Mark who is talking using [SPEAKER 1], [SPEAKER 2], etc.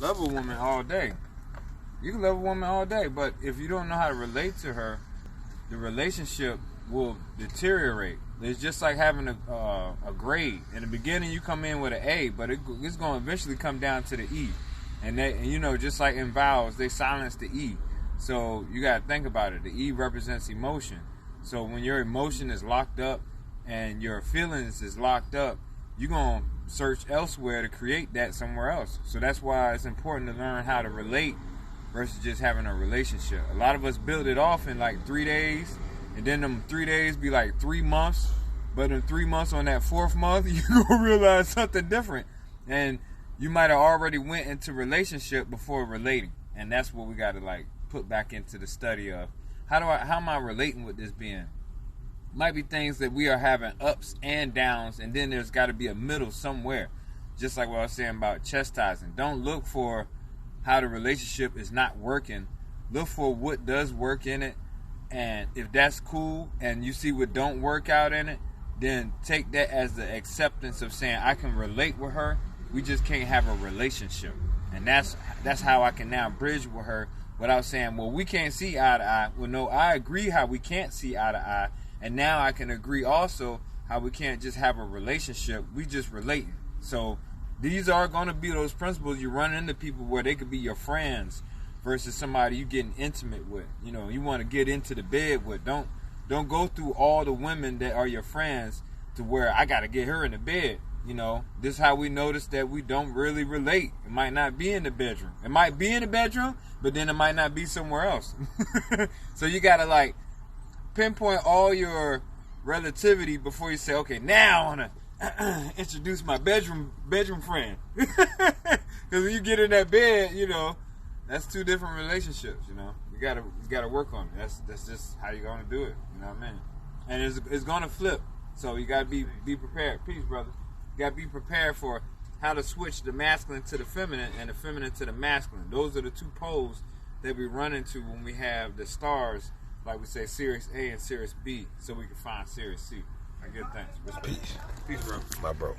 [SPEAKER 1] love a woman all day. You can love a woman all day, but if you don't know how to relate to her, the relationship will deteriorate. It's just like having a grade. In the beginning, you come in with an A, but it's going to eventually come down to the E. And you know, just like in vowels, they silence the E. So you got to think about it. The E represents emotion. So when your emotion is locked up and your feelings is locked up, you're going to search elsewhere to create that somewhere else. So that's why it's important to learn how to relate versus just having a relationship. A lot of us build it off in like 3 days, and then them 3 days be like 3 months. But in 3 months, on that 4th month, you're going to realize something different. And you might have already went into relationship before relating. And that's what we got to like put back into the study of. How am I relating with this being? Might be things that we are having ups and downs, and then there's got to be a middle somewhere. Just like what I was saying about chastising. Don't look for how the relationship is not working. Look for what does work in it, and if that's cool and you see what don't work out in it, then take that as the acceptance of saying I can relate with her, we just can't have a relationship. And that's how I can now bridge with her without saying, well, we can't see eye to eye. Well, no, I agree how we can't see eye to eye, and now I can agree also how we can't just have a relationship, we just relating. So these are going to be those principles. You run into people where they could be your friends versus somebody you getting intimate with. You know, you want to get into the bed with. Don't go through all the women that are your friends to where I got to get her in the bed. You know, this is how we notice that we don't really relate. It might not be in the bedroom. It might be in the bedroom, but then it might not be somewhere else. So you got to like pinpoint all your relativity before you say, okay, now I want to introduce my bedroom friend. Because when you get in that bed, you know, that's 2 different relationships. You know, you gotta work on it. That's just how you're gonna do it. You know what I mean? And it's gonna flip. So you gotta be prepared. Peace, brother. You gotta be prepared for how to switch the masculine to the feminine and the feminine to the masculine. Those are the 2 poles that we run into when we have the stars, like we say, Sirius A and Sirius B, so we can find Sirius C. I give thanks. Respect.
[SPEAKER 2] Peace.
[SPEAKER 1] Peace, bro.
[SPEAKER 2] My bro.